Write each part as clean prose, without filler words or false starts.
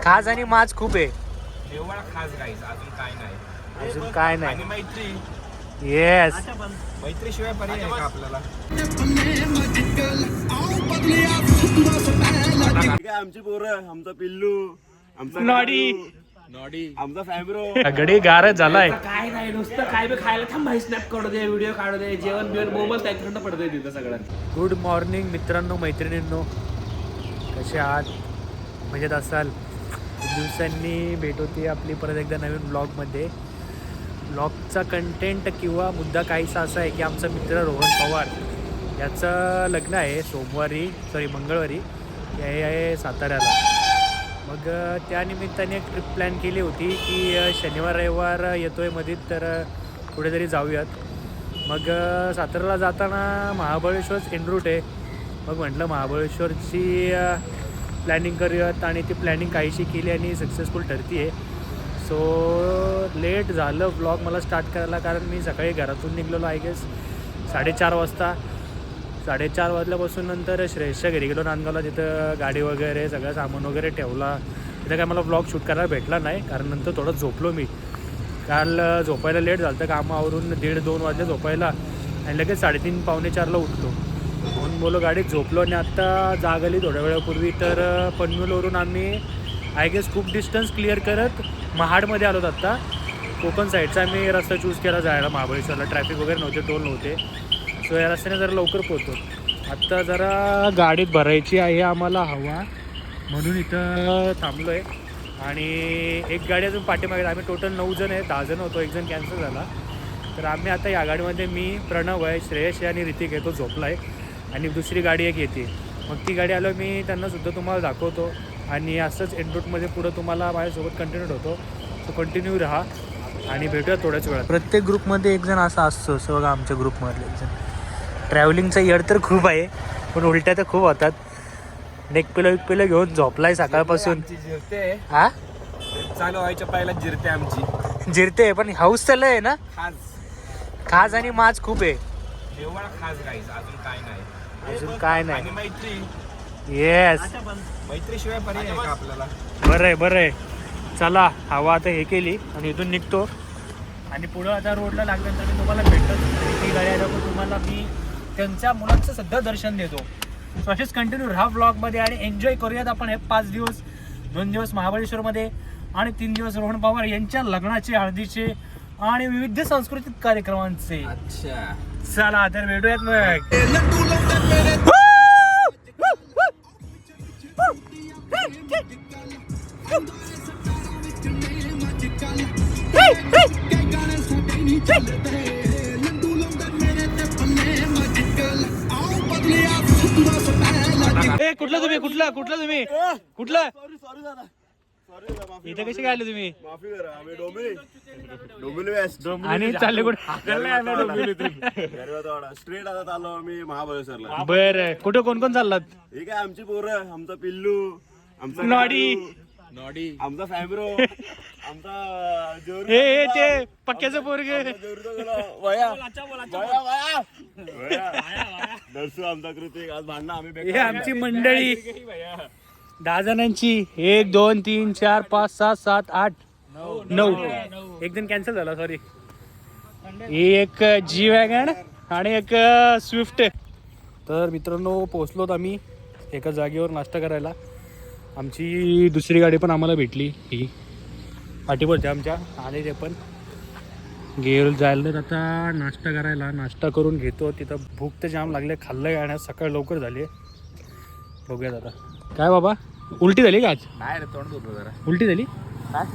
खास आणि माज खूप आहे. एवढा खास गाईस, अजून काय नाही. अजून काय नाही. आणि मैत्री, येस. मैत्रीशिवाय पर्याय आहे का आपल्याला? आमची पोरं, आमचा पिल्लू, आमचा नॉडी. नॉडी, आमचा फॅब्रो. गडी गारच झालाय. काय नाही, नुसतं काय बी खायला थांब, स्नॅप काढू दे, व्हिडिओ काढू दे, जेवण बिवण बोंबल काय थंड पडतंय तिथं सगळ्यात. गुड मॉर्निंग मित्रांनो, मैत्रिणींनो, कसे आहात? मजेत असाल? खूप दिवसांनी भेट होती आपली परत एकदा नवीन ब्लॉगमध्ये. ब्लॉगचा कंटेंट किंवा मुद्दा काहीसा असा आहे की आमचा मित्र रोहन पवार याचं लग्न आहे मंगळवारी हे आहे साताऱ्याला. मग त्यानिमित्ताने एक ट्रिप प्लॅन केली होती की शनिवार रविवार येतो आहे मध्ये, तर कुठेतरी जाऊयात. मग साताऱ्याला जाताना महाबळेश्वरच एन रूट आहे. मग म्हटलं महाबळेश्वरची प्लॅनिंग करूयात आणि ती प्लॅनिंग काहीशी केली आणि सक्सेसफुल ठरती आहे. सो लेट झालं ब्लॉग मला स्टार्ट करायला, कारण मी सकाळी घरातून निघलेलो आय गेस 4:30 वाजता. 4:30 वाजल्यापासून नंतर श्रेयसच्या घरी गेलो नांदगावला. तिथं गाडी वगैरे सगळं सामान वगैरे ठेवला. तिथं काय मला ब्लॉग शूट करायला भेटला नाही, कारण नंतर थोडं झोपलो मी. काल झोपायला लेट झालं, तर कामावरून 1:30-2 वाजले झोपायला आणि लगेच 3:30 पावणे 4ला उठलो. म्हणून बोलो गाडीत झोपलो आणि आत्ता जाग आली थोड्या वेळापूर्वी. तर पनवेलवरून आम्ही आय गेस खूप डिस्टन्स क्लिअर करत महाडमध्ये आलो. आत्ता कोकण साईडचा आम्ही रस्ता चूज केला जायला महाबळेश्वरला. ट्रॅफिक वगैरे नव्हते, टोल नव्हते. सो या रस्त्याने जरा लवकर पोहोचतो. आत्ता जरा गाडीत भरायची आहे आम्हाला हवा, म्हणून इथं थांबलो आहे. आणि एक गाडी अजून पाठीमागे, आम्ही टोटल 9 जण आहे, 10 जण होतो, एक जण कॅन्सल झाला. तर आम्ही आता या गाडीमध्ये मी, प्रणव आहे, श्रेयस आहे आणि ऋतिक आहे, तो झोपला आहे. आणि दुसरी गाडी एक येते. मग ती गाडी आलो मी त्यांनासुद्धा तुम्हाला दाखवतो. आणि असंच एन रूटमध्ये पुढं तुम्हाला माझ्यासोबत कंटिन्यू होतो. सो कंटिन्यू राहा आणि भेटूया थोड्याच वेळात. प्रत्येक ग्रुपमध्ये एक जण असा असतो. सो बघा आमच्या ग्रुपमधले एक जण. ट्रॅव्हलिंगचा येड तर खूप आहे, पण उलट्या तर खूप होतात. नेक पिलो घेऊन झोपलाय सकाळपासून. जिरते हा चालू व्हायच्या पहिला जिरते आमची. जिरते, पण हाऊस तर लय आहे ना. खास खास आणि माज खूप आहे. एवढा खास गाईस, अजून काय नाही. अजून काय आणि नाही. मैत्री, येस. मैत्रीशिवाय पर्याय आहे का आपल्याला? बरं आहे. चला, हवा आता हे केली आणि इथून निघतो. आणि पुढं आता रोडला लागल्यानंतर मी तुम्हाला भेटतो. ती गाडी आल्यावर तुम्हाला मी त्यांच्या मुलांचं सध्या दर्शन देतो. सो असेच कंटिन्यू राहा ब्लॉगमध्ये आणि एन्जॉय करूयात आपण हे 5 दिवस. 2 दिवस महाबळेश्वरमध्ये आणि 3 दिवस रोहन पवार यांच्या लग्नाचे, हळदीचे आणि विविध सांस्कृतिक कार्यक्रमांचे. अच्छा, चला तर भेटूयात मग. कुठलं तुम्ही इथे कसे काय आले तुम्ही? माफी करा, आम्ही डोंबिवली वेस्ट आणि चालले कुठे? स्ट्रेट आता चाललो आम्ही महाबळेश्वरला. बरं, कुठे कोण कोण चाललात? हे काय आमची पोरं, आमचा पिल्लू, आमचा नॉडी. नॉडी, आमचा फॅब्रो, आमचा हे ते पक्क्याचं पोरग. दर्शू, आमचा कृतिक. आज भांडणं आम्ही. हे आमची मंडळी 10 जणांची. 1 2 3 4 5 6 7 8 9. एक जण कॅन्सल झाला, सॉरी. एक जी वॅगन आणि एक स्विफ्ट. तर मित्रांनो, पोहोचलोत आम्ही एका जागेवर नाश्ता करायला. आमची दुसरी गाडी पण आम्हाला भेटली, ही पाठीवरती आमच्या. आणि ते पण गेल जायला आता नाश्ता करायला. नाश्ता करून घेतो. तिथं भूक तर जाम लागले, खाल्लं गाण्यात. सकाळ लवकर झाली. बघूयात आता. काय बाबा, उलटी झाली का आज? नाही रे, तोंड दुखलं जरा. उलटी झाली काय?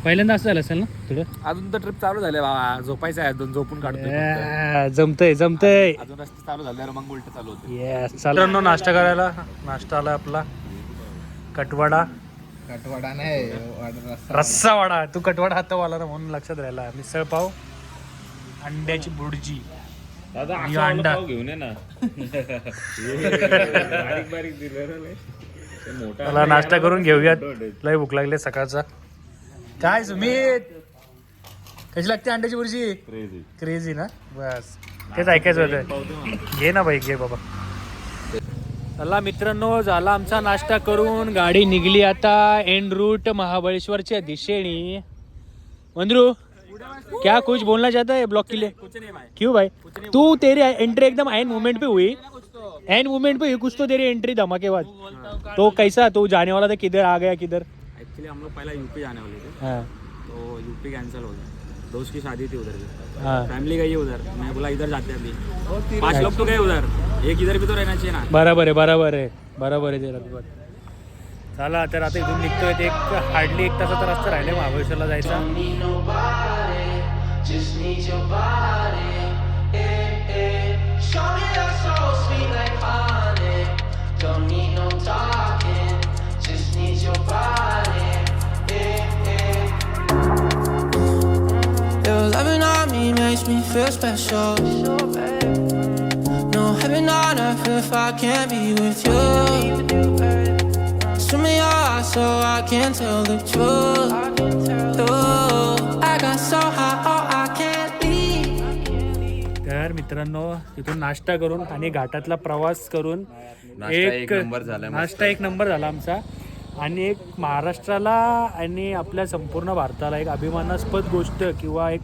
पहिल्यांदा असं झालं असेल ना थोडं? अजून तर ट्रिप चालू झाले बाबा, झोपायचं आहे अजून, झोपून काढतोय. जमतंय. अजून रस्ते चालू झाले, मग उलट चालू होते. येस. मित्रांनो, नाश्ता करायला. नाश्ता आला आपला कटवाडा. कटवाडा नाही, रस्सा वडा. तू कटवाडा हात वाला ना, म्हणून लक्षात राहिला. मिसळ पाव, अंड्याची बुर्जी. अंडा घेऊन ये ना. बारीक दिलं. मला नाश्ता करून घेऊयात, लय भूक लागले सकाळचा. काय सुमित, कशी लागते अंड्याची बुर्जी? क्रेझी ना. बस तेच ऐकायचं होतं. घे ना बाई, घे बाबा. चला मित्रांनो, झाला आमचा नाश्ता करून गाडी निघली आता एंड रूट महाबळेश्वरच्या दिशेने. मंद्रू क्या कुछ बोलना चाहता है ब्लॉक के लिए? क्यों भाई? तू तेरी एंट्री एकदम एंड मोमेंट पे हुई, एंड मोमेंट पे हुई कुछ तो तेरी एंट्री धमाकेबाज. तो कैसा तू जाने वाला था, किधर आ गया किधर? एक्चुअली हम लोग पहला यूपी जाने वाले थे, हाँ तो यूपी कैंसिल हो गया. दोस्त की शादी थी उधर भी, हाँ फैमिली गई है उधर. मैं बोला इधर जाते हैं अभी. 5 लोग तो गए उधर, एक इधर भी तो रहना चाहिए ना. बराबर आहे बराबर आहे बराबर आहे तेरा पण. चला तर आता इथून निघतोय. ते एक हार्डली 1 तासाचा रस्ता राहिले महाबळेश्वरला जायचा. Your loving on me makes me feel special. No heaven on earth if I can't be with you. Swim me your eyes so I can tell the truth. Ooh, I got so high, oh I can't leave. तर मित्रांनो इथून नाश्ता करून आणि घाटातला प्रवास करून एक नाश्ता एक नंबर झाला आमचा. आणि एक महाराष्ट्राला आणि आपल्या संपूर्ण भारताला एक अभिमानास्पद गोष्ट किंवा एक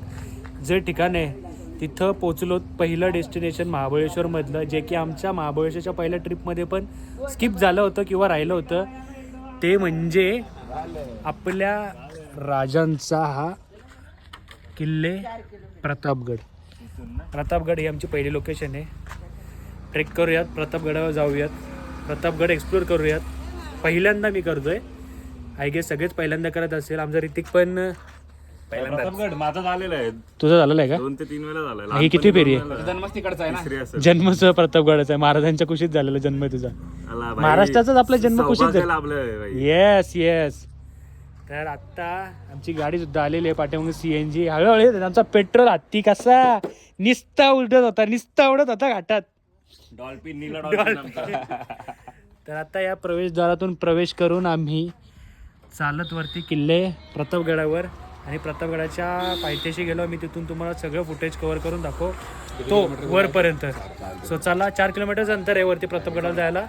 जे ठिकाण आहे तिथं पोचलो. पहिलं डेस्टिनेशन महाबळेश्वरमधलं, जे की आमच्या महाबळेश्वरच्या पहिल्या ट्रिपमध्ये पण स्किप झालं होतं किंवा राहिलं होतं, ते म्हणजे आपल्या राजांचा हा किल्ले प्रतापगड. प्रतापगड ही आमची पहिली लोकेशन आहे. ट्रेक करूयात, प्रतापगडावर जाऊयात, प्रतापगड एक्सप्लोर करूयात. पहिल्यांदा मी करतोय, आय गेस सगळेच पहिल्यांदा करत असेल. आमचा ऋतिक पण प्रतापगड माझा झालेला आहे, तुझं झालेलं आहे का? 2 ते 3 वेळा झालेला. ही किती फेरी आहे? जन्मच तिकडचा आहे ना. तिसरी असेल. जन्मच प्रतापगडाचा आहे, महाराजांच्या कुशीत झालेला जन्म आहे तुझा. अला बाई, महाराष्ट्राचाच आपला जन्म कुशीत सौभाग्य झाला. लाभलंय बाई. Yes yes. तर आत्ता आमची गाडी सुद्धा आलेली आहे पाठीमागे CNG. हळूहळू आमचा पेट्रोल हत्ती कसा निस्ता उडत होता घाटात. डॉल्फिन नीला डॉल्फिन आमचा. तर आता या प्रवेशद्वारातून प्रवेश करून आम्ही चालत वरती किल्ले प्रतापगडावर आणि प्रतापगडाच्या पायथ्याशी गेलो. मी तिथून तुम्हाला सगळं फुटेज कव्हर करून दाखवतो वरपर्यंत. सो चला, 4 किलोमीटरचं अंतर आहे वरती प्रतापगडाला जायला.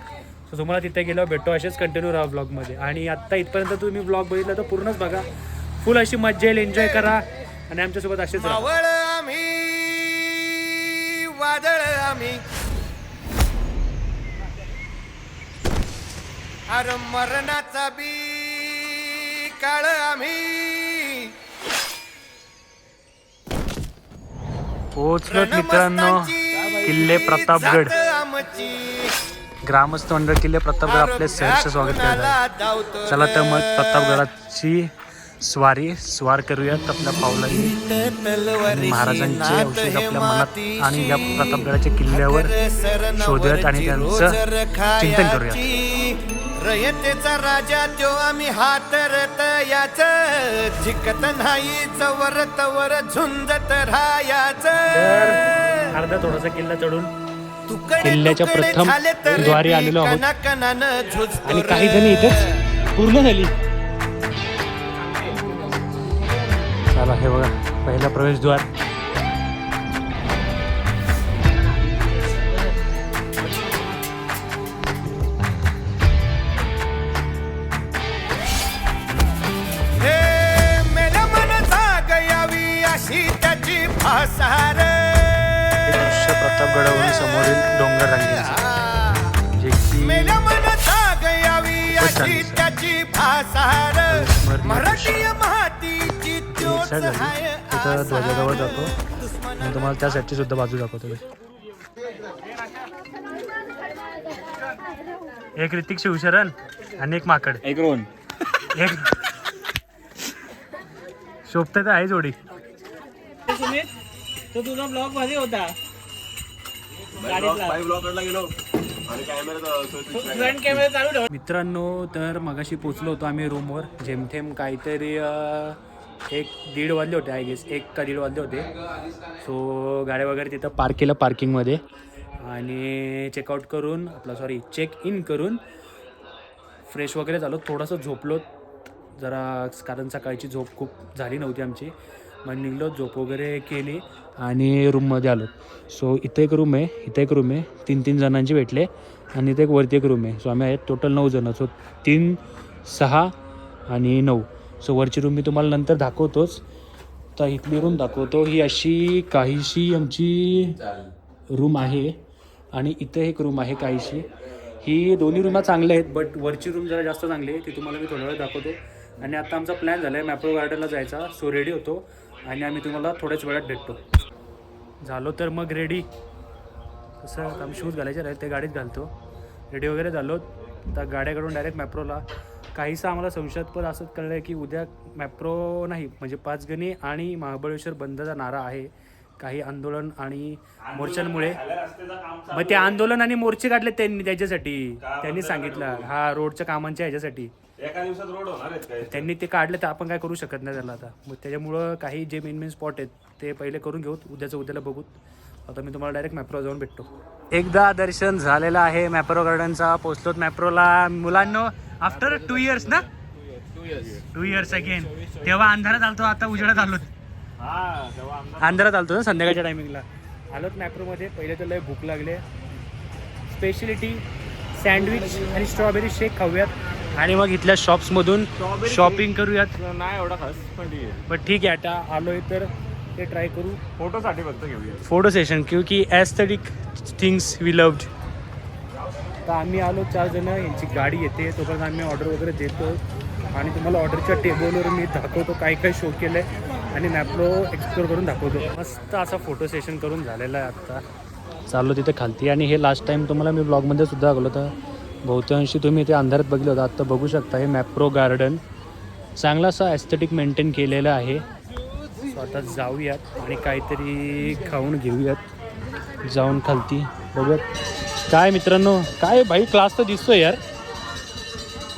सो तुम्हाला तिथे गेल्यावर भेटतो. असेच कंटिन्यू राहा ब्लॉगमध्ये. आणि आत्ता इथपर्यंत तुम्ही ब्लॉग बघितला तर पूर्णच बघा, फुल अशी मज्जा येईल, एन्जॉय करा आणि आमच्यासोबत असेच राहा. वादळ आम्ही अरे मरणाचा बी काळ आम्ही पोहोचलोत मित्रांनो किल्ले प्रतापगड. ग्रामस्थ मंडळ किल्ले प्रतापगड आपले सहर्ष स्वागत करतात. चला तर मग प्रतापगडाची स्वार करूयात आपल्या पावलांनी. महाराजांचे अवशेष आपल्या मनात आणि या प्रतापगडाच्या किल्ल्यावर शोधूयात आणि त्यांचं चिंतन करूयात. रयतेचा राजा त्यो आम्ही हातरत याच झिकत नाही चवर तवर झुंजत राहायच. अर्धा थोडासा किल्ला चढून किल्ल्याच्या प्रथम द्वारी आलेलो आहोत आणि काही जणी इथेच पूर्ण झाली. चला हे बघा पहिला प्रवेशद्वार. दृश्य प्रतापगडावरून समोरील डोंगर रांगेचे, जे की तिथं ध्वजाजवळ जातो आणि तुम्हाला त्यासाठी सुद्धा बाजू दाखवतो. एक ऋतिक शिवशरण आणि एक माकड, एक रोहन. एक शोभते तर आहे जोडी. तो तुझा ब्लॉग मध्ये होता. फ्रंट कॅमेरा चालू ठेव. मित्रांनो तर मगाशी पोचलो होतो आम्ही रूमवर. जेमथेम काहीतरी 1-1:30 वाजले होते, आय गेस 1 का 1:30 वाजले होते. सो गाड्या वगैरे तिथं पार्क केलं पार्किंगमध्ये आणि चेकआउट करून चेक इन करून फ्रेश वगैरे झालो. थोडंसं झोपलो जरा, कारण सकाळची झोप खूप झाली नव्हती आमची. मग निघलो, झोप वगैरे केली आणि रूममध्ये आलो. सो इथं एक रूम आहे, इथं एक रूम आहे, 3 जणांची भेटले आणि इथे एक वरती एक रूम आहे. सो आम्ही आहेत टोटल 9 जण. सो 3, 6 आणि 9. सो वरची रूम मी तुम्हाला नंतर दाखवतोच. तर इथली रूम दाखवतो. ही अशी काहीशी आमची रूम आहे आणि इथं एक रूम आहे काहीशी. ही दोन्ही रूमा चांगल्या आहेत, बट वरची रूम जरा जास्त चांगली आहे, ती तुम्हाला मी थोड्या वेळ दाखवतो. आणि आता आमचा प्लॅन झाला आहे मॅप्रो गार्डनला जायचा. सो रेडी होतो आणि आम्ही तुम्हाला थोड्याच वेळात भेटतो. झालो तर मग रेडी. कसं आम्ही शूज घालायचे राहील ते गाडीत घालतो. रेडी वगैरे झालो तर गाड्याकडून डायरेक्ट मॅप्रोला. काहीसं आम्हाला संशयास्पद असंच कळलं आहे की उद्या मॅप्रो नाही म्हणजे पाचगणी आणि महाबळेश्वर बंदचा नारा आहे. काही आंदोलन आणि मोर्चांमुळे. मग ते आंदोलन आणि मोर्चे काढले त्यांनी त्याच्यासाठी. त्यांनी सांगितलं हा रोडच्या कामांच्या ह्याच्यासाठी. एका दिवसात रोड होणार आहेत काय? त्यांनी ते काढले तर आपण काय करू शकत नाही त्याला आता. मग त्याच्यामुळं काही जे मेन स्पॉट आहेत ते पहिले करून घेऊ, उद्याला बघू. आता मी तुम्हाला डायरेक्ट मॅप्रो जाऊन भेटतो. एकदा दर्शन झालेलं आहे मॅप्रो गार्डनचा. पोहोचलोत मॅप्रोला मुलांनो. आफ्टर 2 इयर्स ना, 2 इयर्स अगेन. तेव्हा अंधारात आलतो, आता उजेडात आलो. अंधारात आलतो ना संध्याकाळच्या टायमिंगला. आलोत मॅप्रोमध्ये. पहिले तर लय भूक लागले. स्पेशलिटी सँडविच आणि स्ट्रॉबेरी शेक खाऊयात आणि मग इथल्या शॉप्समधून शॉपिंग करूयात. नाही एवढा खास पण ठीक आहे. बट ठीक आहे, आता आलोय तर ते ट्राय करू. फोटोसाठी फक्त घेऊया. फोटो सेशन क्योंकि एस्थेटिक थिंग्स वी लव्ड. तर आम्ही आलो 4 जण. यांची गाडी येते तोपर्यंत आम्ही ऑर्डर वगैरे देतो आणि तुम्हाला ऑर्डरच्या टेबलवर मी दाखवतो काय काय शो केलं आहे आणि मॅप्रो एक्सप्लोर करून दाखवतो. मस्त असा फोटो सेशन करून झालेला आहे. आत्ता चाललो तिथे खालती. आणि हे लास्ट टाईम तुम्हाला मी ब्लॉगमध्ये सुद्धा दाखवलं होतं. बहुतांशी तुम्ही ते अंधारात बघलं होतं. आत्ता बघू शकता हे मॅप्रो गार्डन चांगला असा एस्थेटिक मेंटेन केलेलं आहे. सो आता जाऊयात आणि काहीतरी खाऊन घेऊयात. जाऊन खालती बघूयात काय मित्रांनो. काय भाई क्लास तर दिसतोय यार.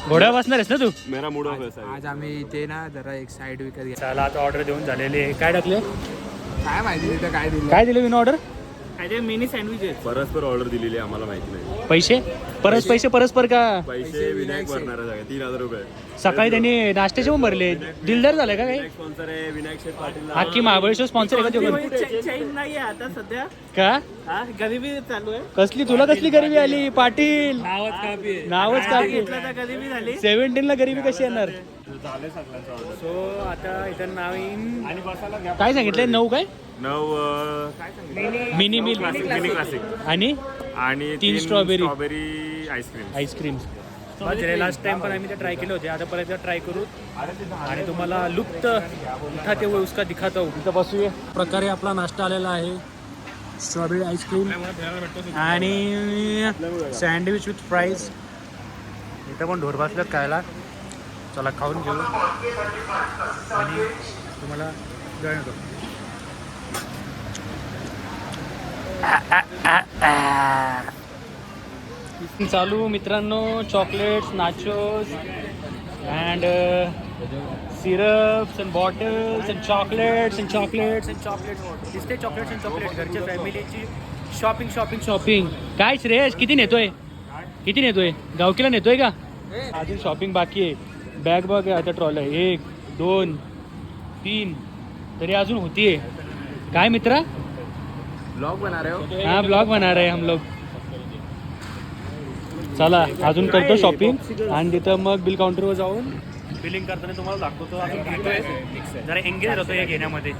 घोड्या बसणार आहेस ना तू? मेरा मूड ऑफ आहे. आज आम्ही इथे ना जरा एक साईड विकत घ्या. चला आता ऑर्डर देऊन झालेली आहे. काय टाकले? काय माहिती तिथं काय दिलं. काय दिलं विन ऑर्डर? Mini sandwiches. परस्पर ऑर्डर दिलेली आहे, आम्हाला माहिती नाही. पैसे परस्पर का? पैसे विनायक भरणार आहे. 3000 रुपये. सकाळी त्यांनी नाश्त्याचे पण भरले. दिलदार झाले का काही? स्पॉन्सर आहे विनायक शेठ पाटील. अख्खी महाबळेश्वर स्पॉन्सर आहे का ते? चैन नाही आहे आता सध्या. का हा गरिबी चालू आहे. कसली तुला कसली गरिबी आली पाटील? नावच कापी. गरिबी झाली. 17 ला गरिबी कशी येणार? सो आता इथं नवीन आणि बसायला काय सांगितलंय? 9 काय? 9 मिनी मिल मिनी क्लासिक आणि आणि 3 strawberry ice cream. Ice cream. Last time पण आम्ही ते ट्राय केले होते. आता परत ट्राय करू आणि तुम्हाला लुप्त उठा ते उसका दिखाता हूं. इथं बसूया. प्रकारे आपला नाश्ता आलेला आहे. स्ट्रॉबेरी आईस्क्रीम आणि सँडविच विथ फ्राईज. इथं पण ढोर बसल्यात खायला. चला खाऊन घेऊ आणि तुम्हाला जॉईन होतो. चालू मित्रांनो. Chocolates, nachos and syrups and bottles and chocolates and chocolates and chocolates. दिसते चॉकलेट्स अँड चॉकलेट. घरच्या फॅमिलीची शॉपिंग. काय श्रेयस किती नेतोय? गावकीला नेतोय का? अजून शॉपिंग बाकी आहे. बॅग बघ आता ट्रॉली 1, 2, 3 तरी अजून होतीये. काय मित्रा? ब्लॉग बना रहे हो? हाँ ब्लॉग बना रहे हम लोग. चला अजून करतो शॉपिंग आणि तिथं मग बिल काउंटरवर जाऊन बिलिंग करताना तुम्हाला दाखवतो. अजून घेतोय जरा एंगेज होतो या घेण्यामध्ये.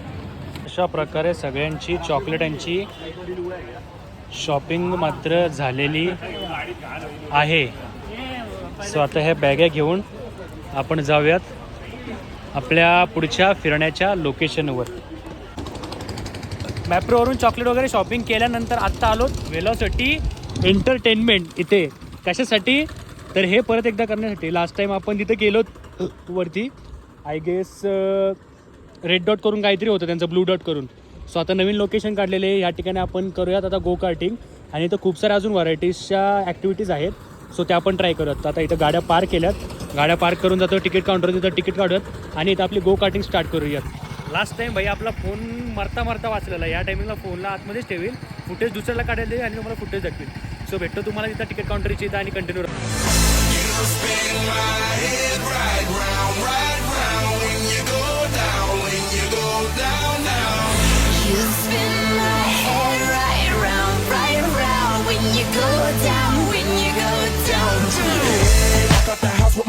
अशा प्रकारे सगळ्यांची चॉकलेटांची शॉपिंग मात्र झालेली आहे. सो आता ह्या बॅगा घेऊन आपण जाऊयात आपल्या पुढच्या फिरण्याच्या लोकेशनवर. मॅप्रोवरून चॉकलेट वगैरे शॉपिंग केल्यानंतर आत्ता आलो वेलॉसिटी एंटरटेनमेंट इथे. कशासाठी? तर हे परत एकदा करण्यासाठी. लास्ट टाईम आपण तिथे गेलो वरती आय गेस रेड डॉट करून काहीतरी होतं त्यांचं, ब्लू डॉट करून. सो आता नवीन लोकेशन काढलेले आहे. या ठिकाणी आपण करूयात आता गो कार्टिंग आणि इथं खूप साऱ्या अजून व्हरायटीजच्या ॲक्टिव्हिटीज आहेत. सो त्या आपण ट्राय करूयात. आता इथं गाड्या पार्क केल्यात. गाड्या पार्क करून जातो तिकीट काउंटर, तिथं तिकीट काढूयात आणि इथं आपली गो कार्टिंग स्टार्ट करूयात. लास्ट टाइम भाई आपला फोन मरता वाचलेला. या टायमिंगला फोनला आतमध्येच ठेवील. फुटेज दुसऱ्याला काढायला देईल आणि तुम्हाला फुटेज दाखवेल. सो भेटतो तुम्हाला तिथं तिकीट काउंटरची इथं आणि continue. When you go down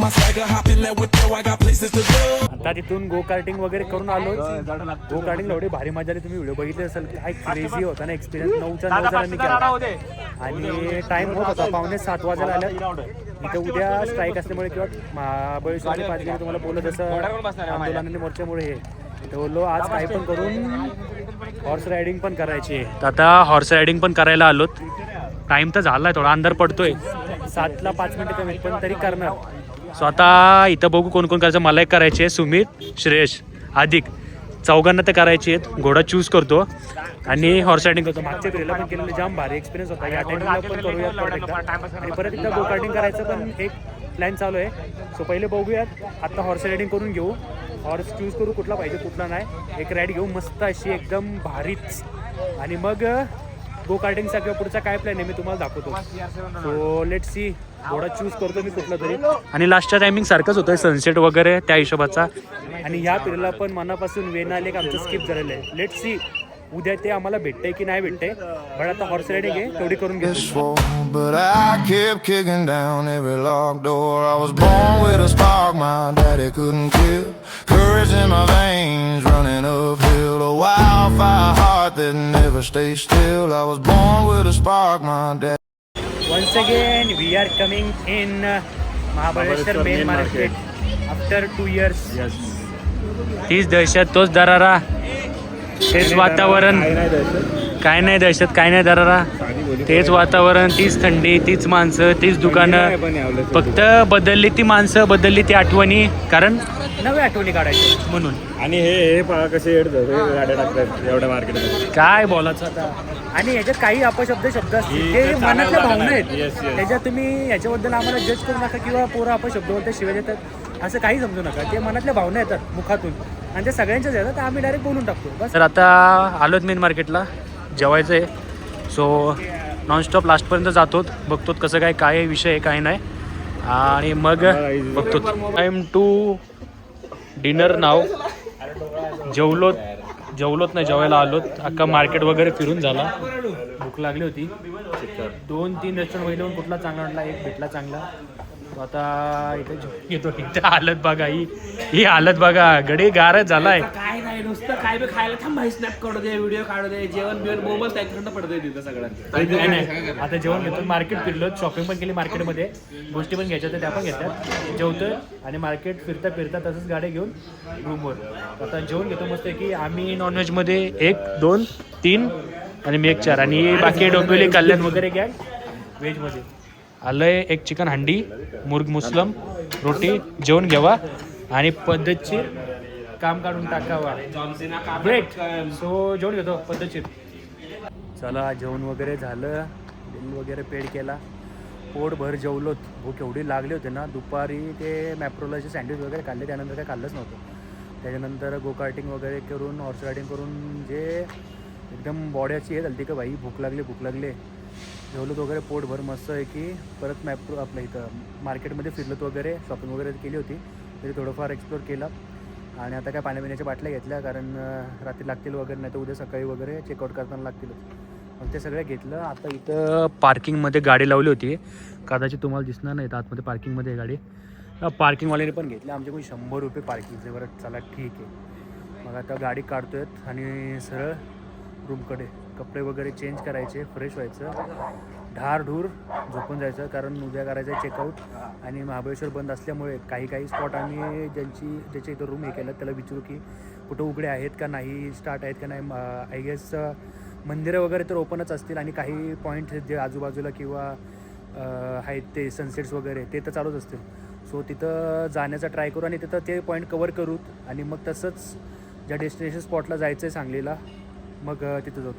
my swagger, hop in that whip, yo, I got places to go. आता तिथून गो कार्टिंग वगैरे करून आलो. गो कार्टिंगला एवढी भारी मजा आली, तुम्ही व्हिडिओ बघितले असेल. काय क्रेझी होता ना एक्सपिरियन्स. 9च्या 9 जणांनी केला आणि टाइम होत होता 6:45 वाजायला आल्या. इथं उद्या स्ट्राईक असल्यामुळे किंवा महाबळेश्वर आणि पाचगणी तुम्हाला बोलत असं आंदोलन आणि मोर्चामुळे हे तर बोललो आज काही पण करून हॉर्स रायडिंग पण करायची आहे. तर आता हॉर्स रायडिंग पण करायला आलोत. टाइम तर झाला आहे, थोडा अंधार पडतोय. 7ला 5 मिनिटं कमी पण तरी करणार. सो आता इथं बघू कोण कोण करायचं. मला एक करायचे आहे, सुमित, श्रेयश, आदिक, चौघांना तर करायची आहेत. घोडा चूज करतो आणि हॉर्स रायडिंग करतो. मागच्या पिरियडला पण केलेलं जाम भारी एक्सपिरियन्स होता. या टाइमला पण करूयात परत एकदा आणि परत एकदा गो कार्टिंग करायचं पण एक प्लॅन चालू आहे. सो पहिले बघूयात. आत्ता हॉर्स रायडिंग करून घेऊ. हॉर्स चूज करू कुठला पाहिजे कुठला नाही. एक राईड घेऊ मस्त अशी एकदम भारीच आणि मग गो कार्टिंगचा किंवा पुढचा काय प्लॅन आहे मी तुम्हाला दाखवतो. So let see. घोडा चूज करतो मी कुठला तरी आणि लास्टच्या टायमिंग सारखंच होतं सनसेट वगैरे त्या हिशोबाचा. आणि ह्या पिरियडला पण मनापासून वेनाले एक आमचं स्किप झालेलं आहे. लेट सी उद्या ते आम्हाला भेटतंय की नाही भेटतंय. पण आता हॉर्स रायडिंग आहे तेवढी करून घेतो. But I kept kicking down every locked door. I was born with a spark my daddy couldn't kill. Courage in my veins running uphill. A wildfire heart that never stays still. I was born with a spark my daddy. Once again we are coming in Mahabaleshwar main market after 2 years. तीच दहशत, तोच दरारा, तेच वातावरण. काय नाही दहशत, काय नाही दरारा, तेच वातावरण, तीच थंडी, तीच माणसं, तीच दुकानं. फक्त बदलली ती माणसं, बदलली ती आठवणी. कारण नव्या आठवणी काढायच्या म्हणून. आणि हे पहा कसे गाड्या टाकतात एवढ्या मार्केटमध्ये. काय बोलायचं आता. आणि याच्यात काही अपशब्द शब्द असतील ते मनातल्या भावना आहेत. त्याच्यात तुम्ही याच्याबद्दल आम्हाला जज करू नका किंवा पोरं अपशब्द बोलतात, शिवाय देतात असं काही समजू नका. ते मनातल्या भावना येतात मुखातून आणि ते सगळ्यांच्याच येतात. आम्ही डायरेक्ट बोलून टाकतो बस. तर आता आलोत मेन मार्केटला, जेवायचं आहे. सो नॉनस्टॉप लास्टपर्यंत जातो, बघतो कसं काय काय विषय आहे काय नाही आणि मग बघतो. टाईम टू डिनर नाव. जेवलोत नाही, जेवायला आलोत. अख्खा मार्केट वगैरे फिरून झाला. भूक लागली होती. 2-3 रेस्टॉरंट वगैरे पण कुठला चांगला वाटला, एक भेटला चांगला. आता इथे येतो. इथं हालत बघा, ही हालत बघा, गडी गारच झालाय. काय नाही नुसतं काय बी खायला थांब भाई स्नॅप काढू दे, व्हिडिओ काढू दे, जेवण बिवण बोंबल त्या थंड पडतंय तिथं सगळं. नाही आता जेवण घेतो. मार्केट फिरलो, शॉपिंग पण केली मार्केटमध्ये, गोष्टी पण घ्यायच्या त्या पण घेतात. जेवतोय आणि मार्केट फिरता फिरता तसंच गाड्या घेऊन रूमवर. आता जेवण घेतो मस्त की. आम्ही नॉनव्हेजमध्ये 1, 2, 3 आणि मी 1, 4 आणि बाकी डोंबिवली, कल्याण वगैरे घ्या. व्हेजमध्ये आलंय एक चिकन हंडी, मुर्ग मुस्लम, रोटी. जेवण घ्यावा आणि पद्धतशीर काम काढून टाकावा. ग्रेट. सो जेवण घेतो पद्धतशीर. चला जेवण वगैरे झालं, बिल वगैरे पेड केला, पोटभर जेवलोत. भूक एवढी लागली होती ना. दुपारी ते मॅप्रोलाचे सँडविच वगैरे खाल्ले, त्यानंतर काय खाल्लंच नव्हतं. त्याच्यानंतर गो कार्टिंग वगैरे करून हॉर्स रायडिंग करून जे एकदम बॉड्याची हे झाली का भाई, भूक लागले. जेवलोत वगैरे पोटभर मस्त आहे की. परत मॅप्रो आपल्या इथं मार्केटमध्ये फिरलोत वगैरे, शॉपिंग वगैरे केली होती, तरी थोडंफार एक्सप्लोर केलं. आणि आता काय पाण्यापिण्याच्या बाटल्या घेतल्या कारण रात्री लागतील वगैरे, नाही तर उद्या सकाळी वगैरे चेकआउट करताना लागतीलच. मग ते सगळं घेतलं. आता इथं पार्किंगमध्ये गाडी लावली होती, कदाचित तुम्हाला दिसणार नाही. आतमध्ये पार्किंगमध्ये गाडी पार्किंगवाल्याने पण घेतली आमच्याकडून 100 रुपये पार्किंगचे. बरं चला ठीक आहे. मग आता गाडी काढतोयत आणि सरळ रूमकडे. कपडे वगैरे चेंज करायचे, फ्रेश व्हायचं, ढारढूर झोपून जायचं कारण उद्या करायचं आहे चेकआउट. आणि महाबळेश्वर बंद असल्यामुळे काही स्पॉट आम्ही ज्याच्या इथं रूम हे केलं त्याला विचारू की कुठं उघडे आहेत का नाही, स्टार्ट आहेत का नाही. आय गेस मंदिरं वगैरे तर ओपनच असतील आणि काही पॉईंट जे आजूबाजूला किंवा आहेत ते सनसेट्स वगैरे ते तर चालूच असतील. सो तिथं जाण्याचा ट्राय करू आणि तिथं ते पॉईंट कवर करू आणि मग तसंच ज्या डेस्टिनेशन स्पॉटला जायचं आहे सांगलीला मग तिथं जाऊ.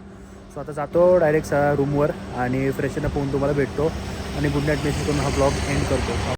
सो आता जातो डायरेक्ट रूमवर आणि फ्रेशन अप होऊन तुम्हाला भेटतो आणि गुड नाईट मेसेज करून हा ब्लॉग एंड करतो.